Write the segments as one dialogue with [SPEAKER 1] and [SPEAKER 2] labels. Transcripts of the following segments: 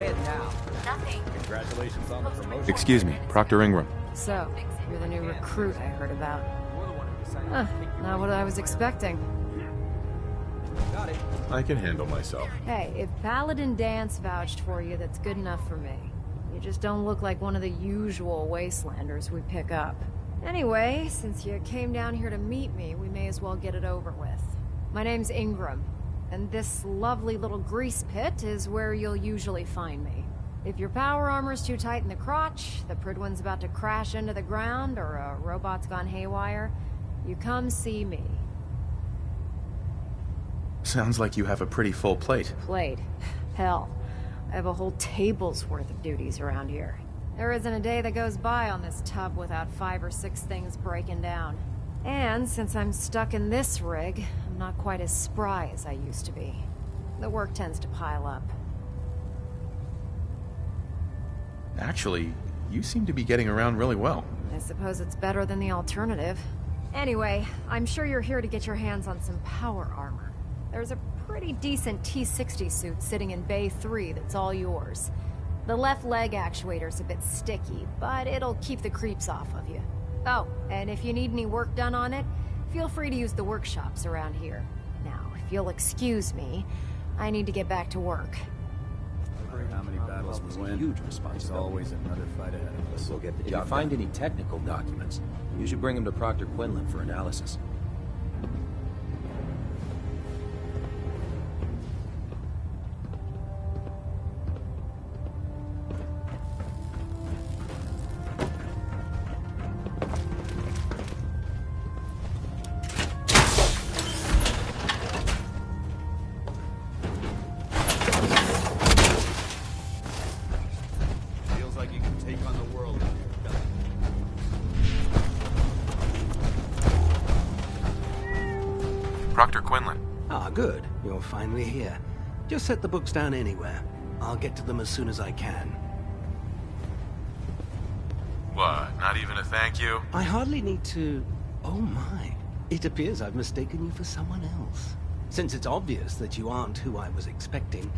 [SPEAKER 1] Nothing.
[SPEAKER 2] Congratulations on the promotion.
[SPEAKER 3] Excuse me, Proctor Ingram.
[SPEAKER 4] So, you're the new recruit I heard about. Huh, not what I was expecting.
[SPEAKER 2] Got it.
[SPEAKER 3] I can handle myself.
[SPEAKER 4] Hey, if Paladin Dance vouched for you, that's good enough for me. You just don't look like one of the usual wastelanders we pick up. Anyway, since you came down here to meet me, we may as well get it over with. My name's Ingram, and this lovely little grease pit is where you'll usually find me. If your power armor's too tight in the crotch, the Pridwin's about to crash into the ground, or a robot's gone haywire, you come see me.
[SPEAKER 3] Sounds like you have a pretty full plate.
[SPEAKER 4] Plate? Hell, I have a whole table's worth of duties around here. There isn't a day that goes by on this tub without 5 or 6 things breaking down. And since I'm stuck in this rig, I'm not quite as spry as I used to be. The work tends to pile up.
[SPEAKER 3] Actually, you seem to be getting around really well.
[SPEAKER 4] I suppose it's better than the alternative. Anyway, I'm sure you're here to get your hands on some power armor. There's a pretty decent T-60 suit sitting in Bay 3 that's all yours. The left leg actuator's a bit sticky, but it'll keep the creeps off of you. Oh, and if you need any work done on it, feel free to use the workshops around here. Now, if you'll excuse me, I need to get back to work.
[SPEAKER 2] How many battles we win?
[SPEAKER 5] Huge
[SPEAKER 2] There's
[SPEAKER 5] responsibility.
[SPEAKER 2] always another fight ahead of us.
[SPEAKER 5] We'll get the
[SPEAKER 2] If
[SPEAKER 5] job
[SPEAKER 2] you
[SPEAKER 5] find
[SPEAKER 2] done.
[SPEAKER 5] any technical documents, you should bring them to Proctor Quinlan for analysis.
[SPEAKER 2] Feels like you can take on the world with your belly.
[SPEAKER 3] Proctor Quinlan.
[SPEAKER 6] Ah, good. You're finally here. Just set the books down anywhere. I'll get to them as soon as I can.
[SPEAKER 3] What, not even a thank you?
[SPEAKER 6] I hardly need to... Oh my. It appears I've mistaken you for someone else. Since it's obvious that you aren't who I was expecting,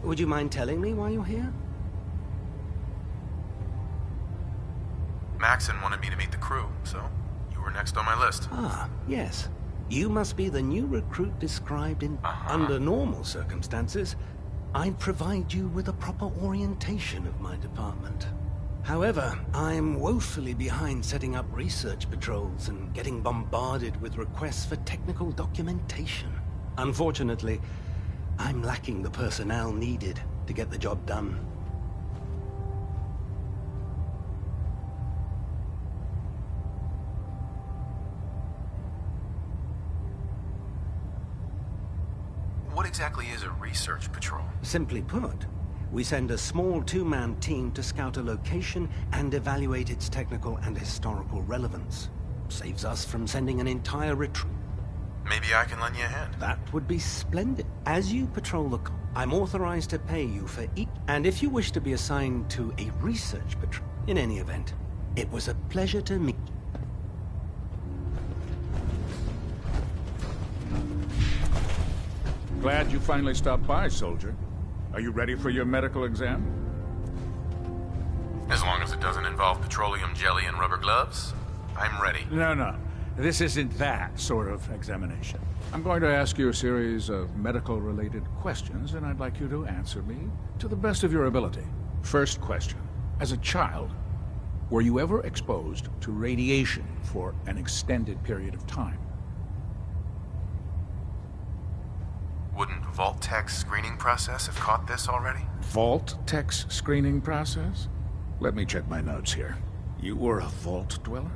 [SPEAKER 6] would you mind telling me why you're here?
[SPEAKER 3] Maxon wanted me to meet the crew, so you were next on my list.
[SPEAKER 6] Ah, yes. You must be the new recruit described in... Under normal circumstances, I'd provide you with a proper orientation of my department. However, I'm woefully behind setting up research patrols and getting bombarded with requests for technical documentation. Unfortunately, I'm lacking the personnel needed to get the job done.
[SPEAKER 3] What exactly is a research patrol?
[SPEAKER 6] Simply put, we send a small 2-man team to scout a location and evaluate its technical and historical relevance. Saves us from sending an entire retreat.
[SPEAKER 3] Maybe I can lend you a hand.
[SPEAKER 6] That would be splendid. As you patrol the... I'm authorized to pay you for each... And if you wish to be assigned to a research patrol, in any event, it was a pleasure to meet you.
[SPEAKER 7] Glad you finally stopped by, soldier. Are you ready for your medical exam?
[SPEAKER 3] As long as it doesn't involve petroleum jelly and rubber gloves, I'm ready.
[SPEAKER 7] No. This isn't that sort of examination. I'm going to ask you a series of medical-related questions, and I'd like you to answer me to the best of your ability. First question. As a child, were you ever exposed to radiation for an extended period of time?
[SPEAKER 3] Wouldn't Vault-Tech's screening process have caught this already?
[SPEAKER 7] Vault-Tech's screening process? Let me check my notes here. You were a Vault dweller?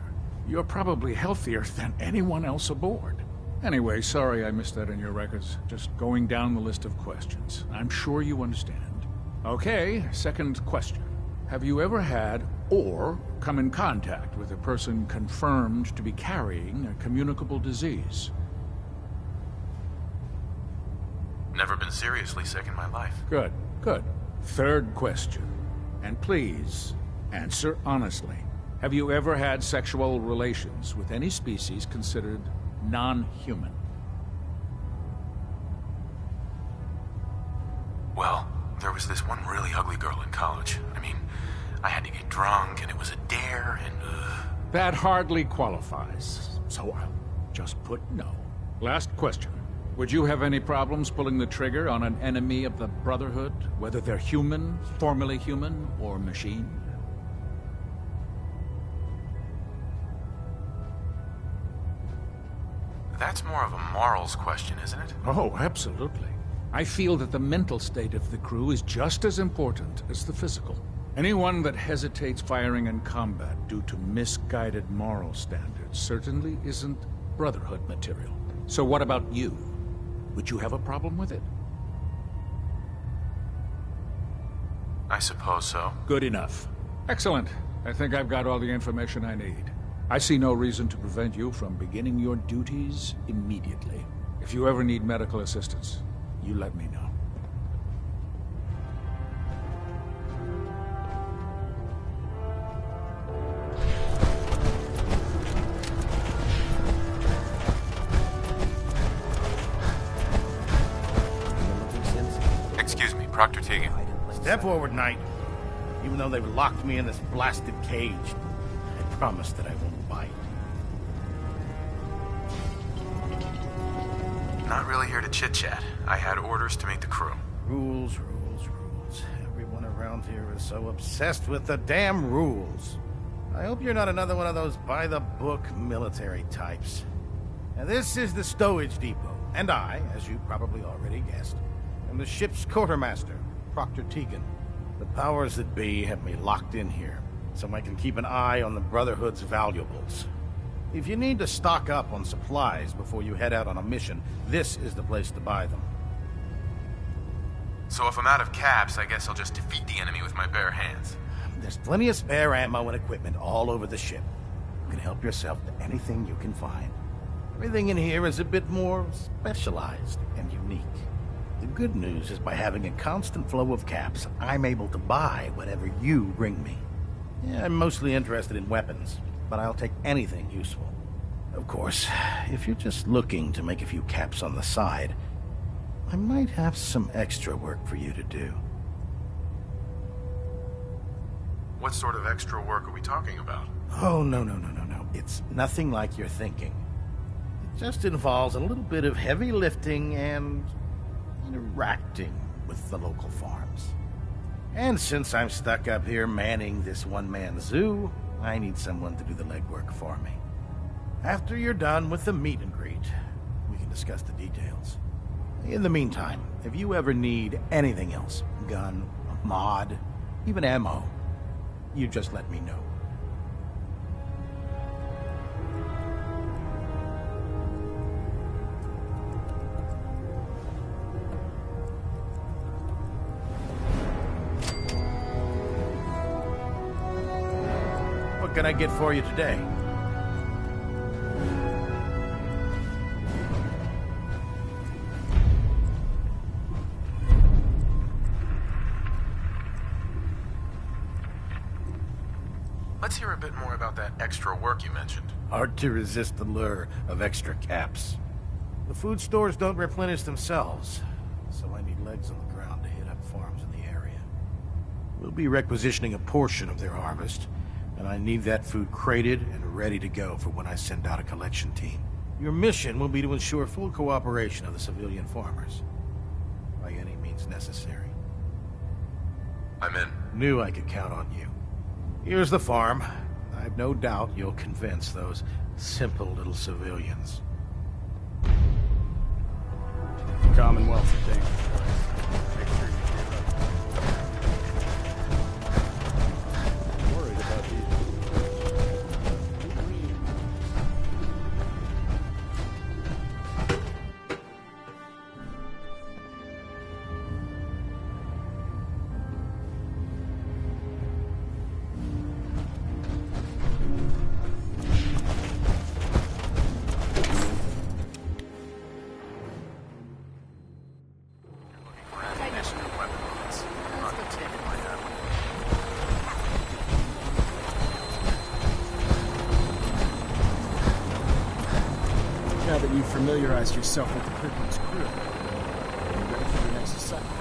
[SPEAKER 7] You're probably healthier than anyone else aboard. Anyway, sorry I missed that in your records. Just going down the list of questions. I'm sure you understand. Okay, second question. Have you ever had or come in contact with a person confirmed to be carrying a communicable disease?
[SPEAKER 3] Never been seriously sick in my life.
[SPEAKER 7] Good. Third question. And please, answer honestly. Have you ever had sexual relations with any species considered non-human?
[SPEAKER 3] Well, there was this one really ugly girl in college. I mean, I had to get drunk, and it was a dare, and
[SPEAKER 7] That hardly qualifies, so I'll just put no. Last question. Would you have any problems pulling the trigger on an enemy of the Brotherhood, whether they're human, formerly human, or machine?
[SPEAKER 3] That's more of a morals question, isn't it?
[SPEAKER 7] Oh, absolutely. I feel that the mental state of the crew is just as important as the physical. Anyone that hesitates firing in combat due to misguided moral standards certainly isn't Brotherhood material. So what about you? Would you have a problem with it?
[SPEAKER 3] I suppose so.
[SPEAKER 7] Good enough. Excellent. I think I've got all the information I need. I see no reason to prevent you from beginning your duties immediately. If you ever need medical assistance, you let me know.
[SPEAKER 3] Excuse me, Proctor Tegan.
[SPEAKER 1] Step forward, Knight. Even though they've locked me in this blasted cage, I promise that I won't bite.
[SPEAKER 3] Not really here to chit-chat. I had orders to meet the crew.
[SPEAKER 1] Rules, rules, rules. Everyone around here is so obsessed with the damn rules. I hope you're not another one of those by-the-book military types. Now, this is the stowage depot, and I, as you probably already guessed, am the ship's quartermaster, Proctor Tegan. The powers that be have me locked in here, so I can keep an eye on the Brotherhood's valuables. If you need to stock up on supplies before you head out on a mission, this is the place to buy them.
[SPEAKER 3] So if I'm out of caps, I guess I'll just defeat the enemy with my bare hands.
[SPEAKER 1] There's plenty of spare ammo and equipment all over the ship. You can help yourself to anything you can find. Everything in here is a bit more specialized and unique. The good news is by having a constant flow of caps, I'm able to buy whatever you bring me. Yeah, I'm mostly interested in weapons, but I'll take anything useful. Of course, if you're just looking to make a few caps on the side, I might have some extra work for you to do.
[SPEAKER 3] What sort of extra work are we talking about?
[SPEAKER 1] Oh, no. It's nothing like you're thinking. It just involves a little bit of heavy lifting and interacting with the local farms. And since I'm stuck up here manning this one-man zoo, I need someone to do the legwork for me. After you're done with the meet and greet, we can discuss the details. In the meantime, if you ever need anything else, gun, mod, even ammo, you just let me know. What can I get for you today?
[SPEAKER 3] Let's hear a bit more about that extra work you mentioned.
[SPEAKER 1] Hard to resist the lure of extra caps. The food stores don't replenish themselves, so I need legs on the ground to hit up farms in the area. We'll be requisitioning a portion of their harvest, and I need that food crated and ready to go for when I send out a collection team. Your mission will be to ensure full cooperation of the civilian farmers, by any means necessary.
[SPEAKER 3] I'm in.
[SPEAKER 1] Knew I could count on you. Here's the farm. I've no doubt you'll convince those simple little civilians.
[SPEAKER 2] Commonwealth of Dane. Make sure you I'm worried about
[SPEAKER 8] Now that you've familiarized yourself with the Prickman's crew, are you ready for your next assignment?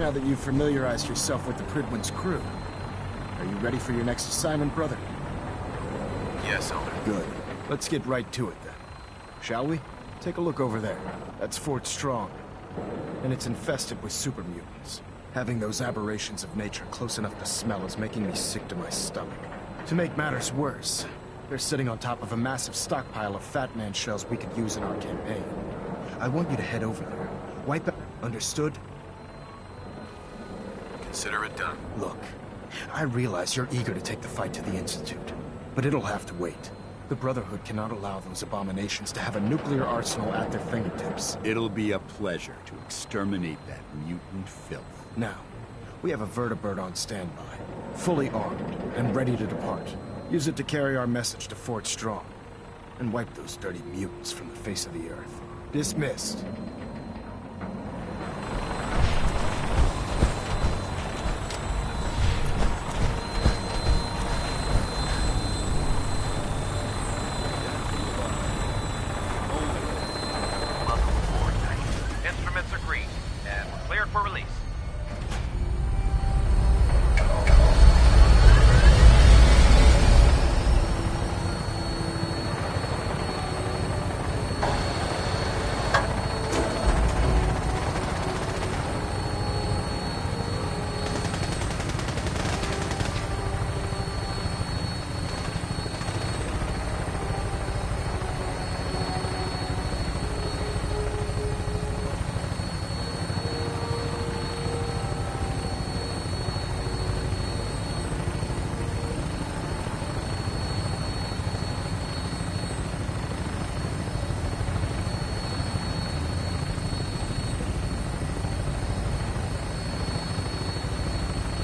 [SPEAKER 8] now that you've familiarized yourself with the Pridwin's crew. Are you ready for your next assignment, brother?
[SPEAKER 3] Yes, Elder.
[SPEAKER 8] Good. Let's get right to it then. Shall we? Take a look over there. That's Fort Strong. And it's infested with super mutants. Having those aberrations of nature close enough to smell is making me sick to my stomach. To make matters worse, they're sitting on top of a massive stockpile of Fat Man shells we could use in our campaign. I want you to head over there. Wipe out. Understood?
[SPEAKER 3] Consider it done.
[SPEAKER 8] Look, I realize you're eager to take the fight to the Institute, but it'll have to wait. The Brotherhood cannot allow those abominations to have a nuclear arsenal at their fingertips.
[SPEAKER 9] It'll be a pleasure to exterminate that mutant filth.
[SPEAKER 8] Now, we have a vertibird on standby, fully armed and ready to depart. Use it to carry our message to Fort Strong, and wipe those dirty mutants from the face of the earth. Dismissed.
[SPEAKER 10] Instruments are green, and we're cleared for release.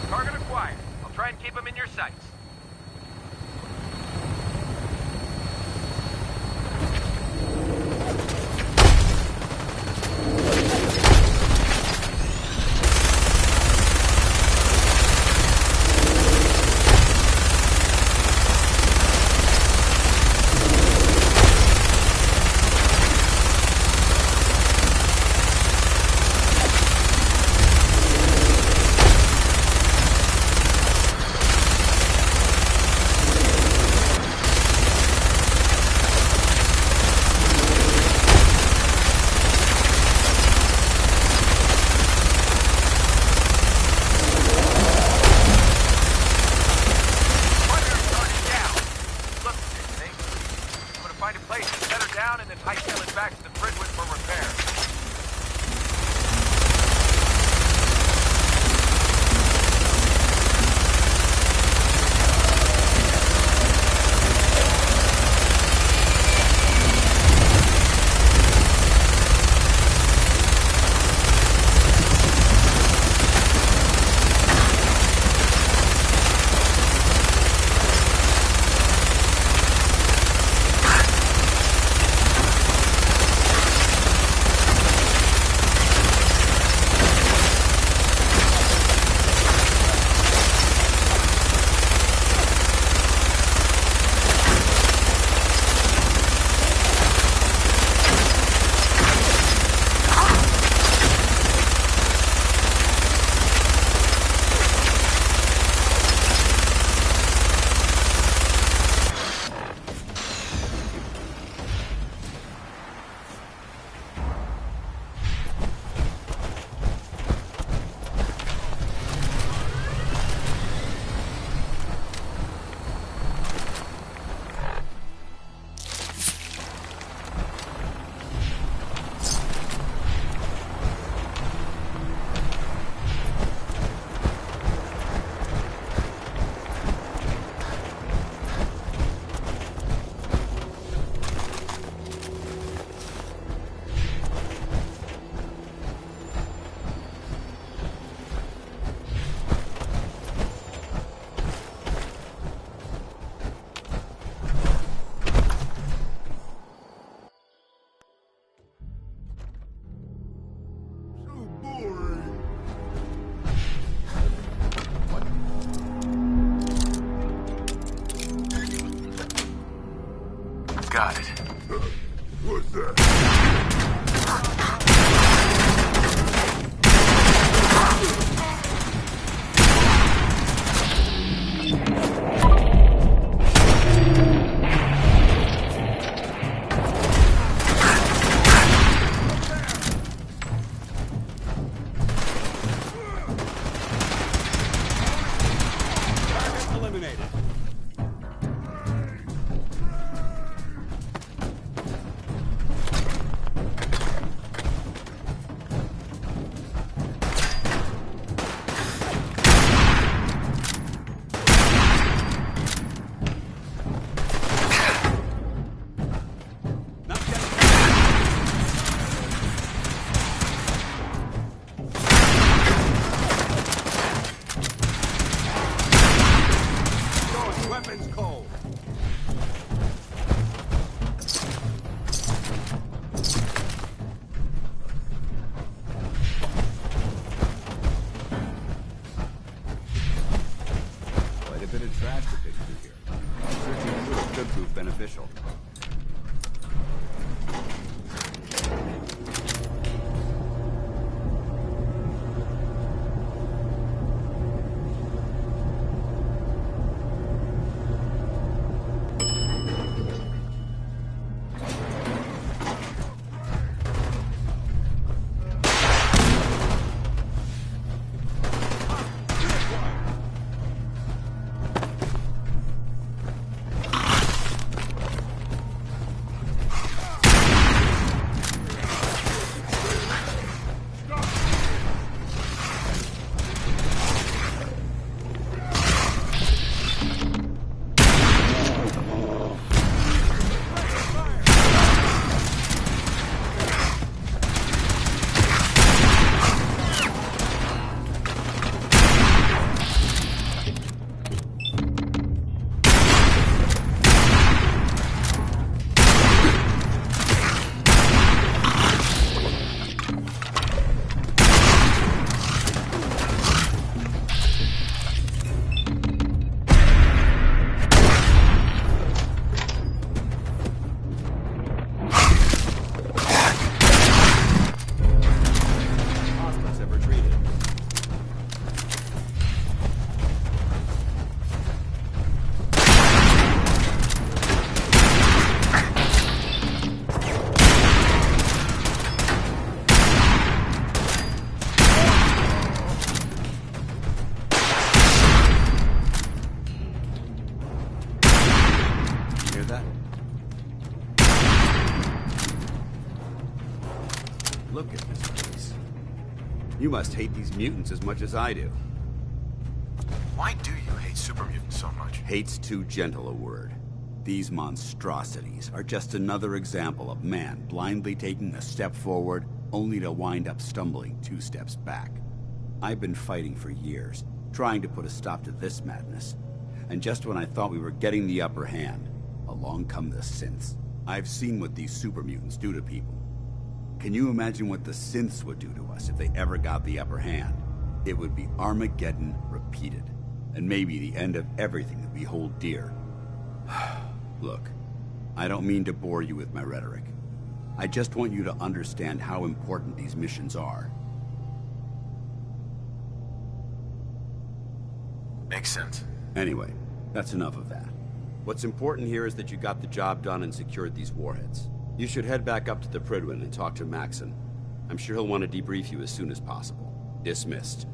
[SPEAKER 10] Target acquired. I'll try and keep him in your sights. Find a place to set her down and then hightail it back to the Pridwin for repair.
[SPEAKER 3] Got it.
[SPEAKER 11] What's that?
[SPEAKER 9] Look at this place. You must hate these mutants as much as I do.
[SPEAKER 3] Why do you hate super mutants so much?
[SPEAKER 9] Hate's too gentle a word. These monstrosities are just another example of man blindly taking a step forward, only to wind up stumbling 2 steps back. I've been fighting for years, trying to put a stop to this madness. And just when I thought we were getting the upper hand, along come the synths. I've seen what these super mutants do to people. Can you imagine what the synths would do to us if they ever got the upper hand? It would be Armageddon repeated, and maybe the end of everything that we hold dear. Look, I don't mean to bore you with my rhetoric. I just want you to understand how important these missions are.
[SPEAKER 3] Makes sense.
[SPEAKER 9] Anyway, that's enough of that. What's important here is that you got the job done and secured these warheads. You should head back up to the Prydwen and talk to Maxon. I'm sure he'll want to debrief you as soon as possible. Dismissed.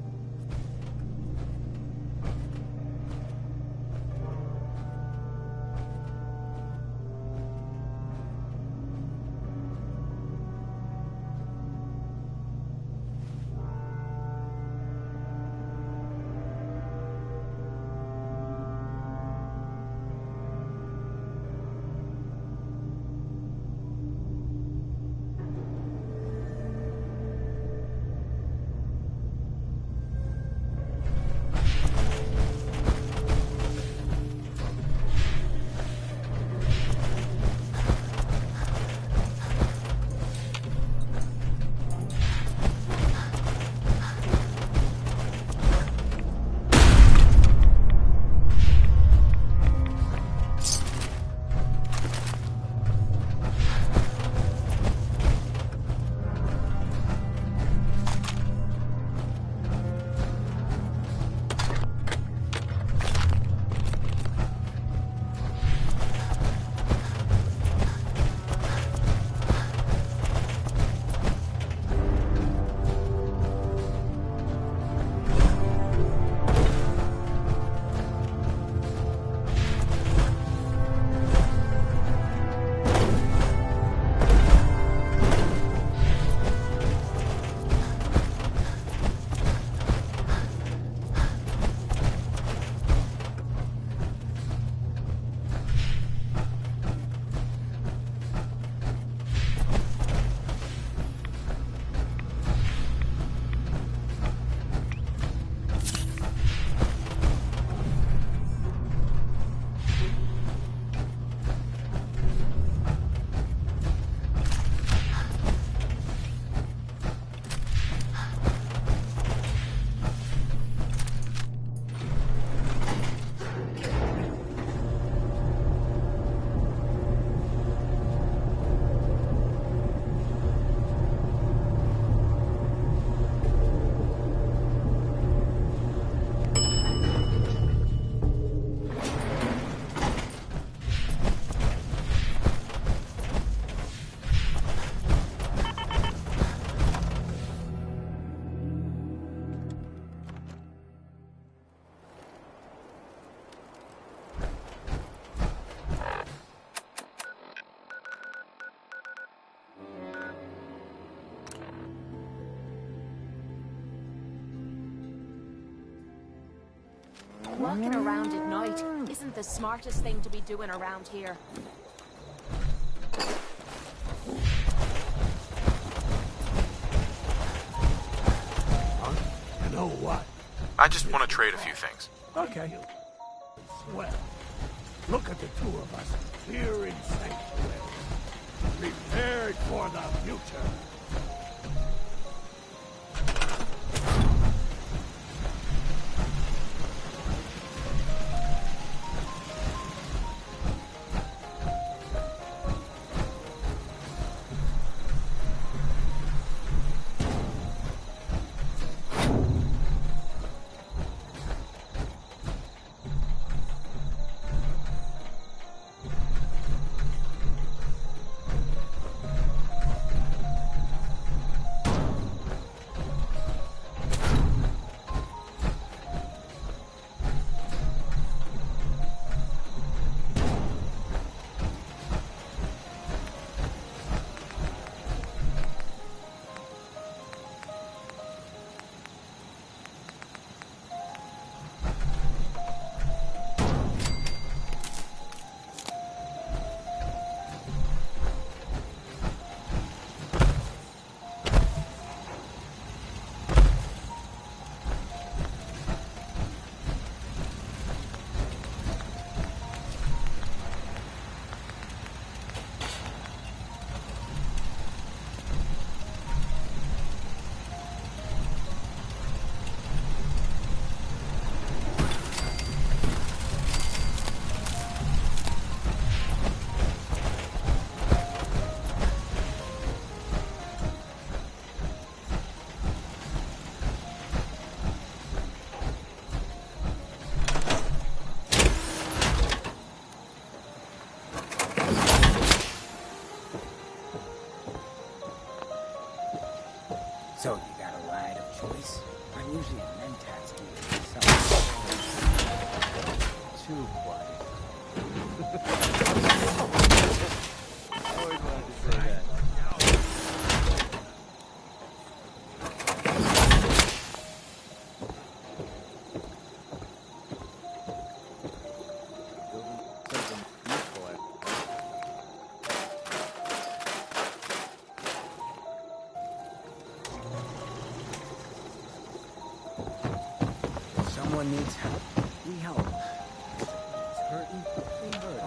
[SPEAKER 12] Walking around at night isn't the smartest thing to be doing around here.
[SPEAKER 11] You know what?
[SPEAKER 3] I just want to trade a few things.
[SPEAKER 11] Okay. Well, look at the two of us here in sanctuary, prepared for the future.
[SPEAKER 13] So you got a ride of choice? I'm usually a mentats dealer. Too quiet. I always wanted to say that. Someone needs help, we help. It's hurting, we hurt.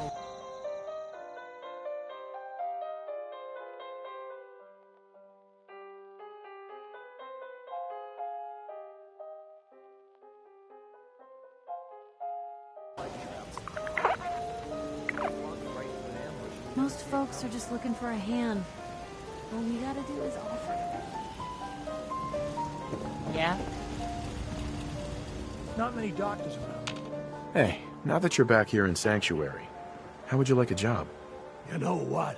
[SPEAKER 4] Most folks are just looking for a hand. All we gotta do is offer.
[SPEAKER 14] Yeah?
[SPEAKER 11] Not many doctors around.
[SPEAKER 15] Hey, now that you're back here in Sanctuary, how would you like a job?
[SPEAKER 11] You know what?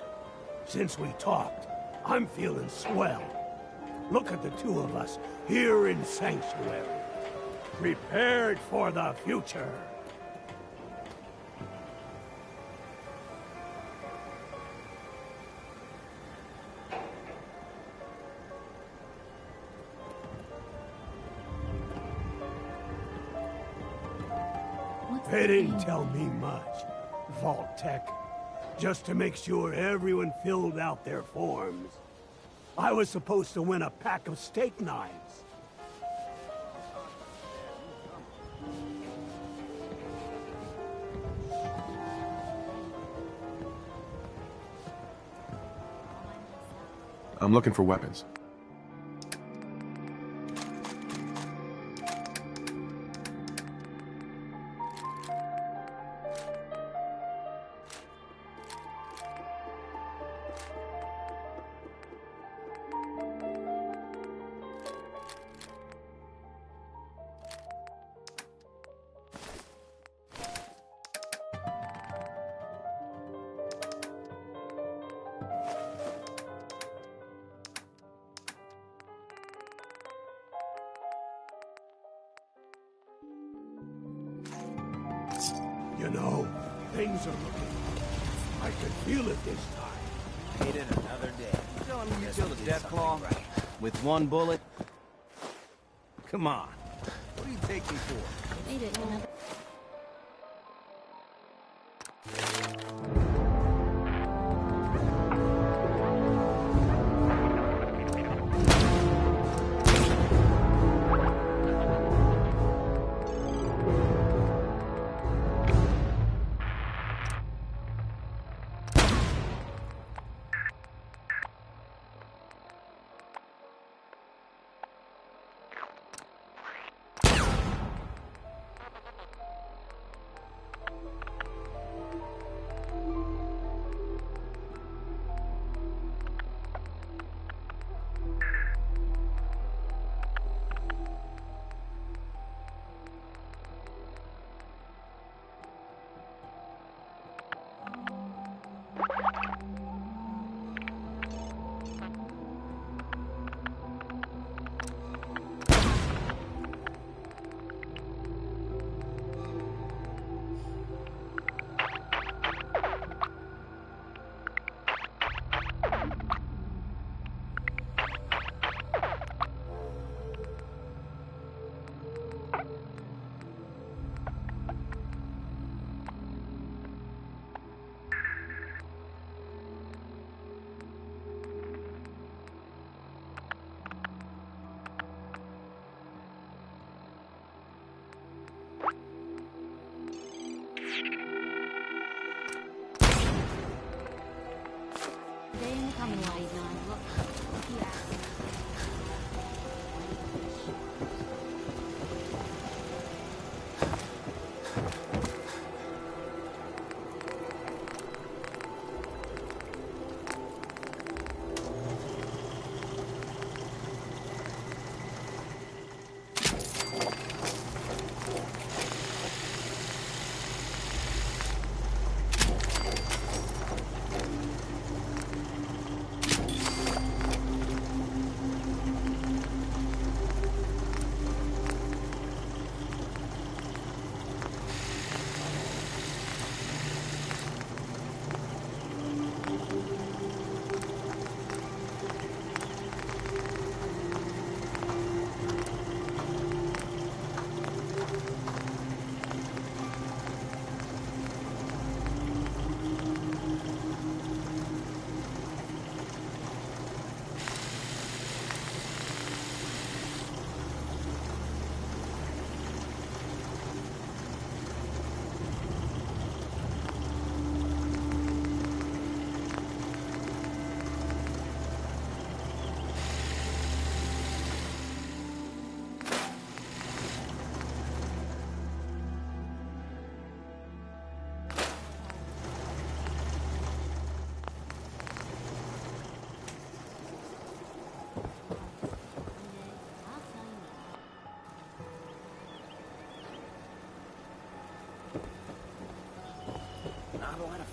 [SPEAKER 11] Since we talked, I'm feeling swell. Look at the two of us here in Sanctuary. Prepared for the future. They didn't tell me much, Vault Tech. Just to make sure everyone filled out their forms. I was supposed to win a pack of steak knives.
[SPEAKER 15] I'm looking for weapons.
[SPEAKER 11] You know, things are looking up. I can feel it this time.
[SPEAKER 13] Made it another day. You telling me you killed a Deathclaw? Right. With one bullet? Come on. What do you take me for?
[SPEAKER 4] Made it another. They in the Commonwealth. Look. Yeah.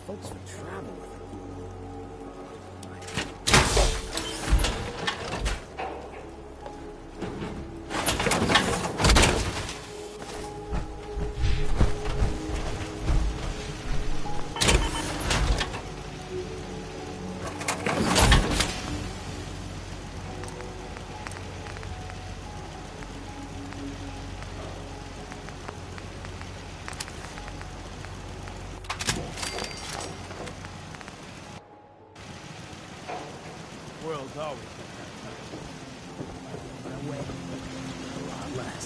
[SPEAKER 13] Folks would travel with it.
[SPEAKER 11] World's always been that tough. My way, a lot less.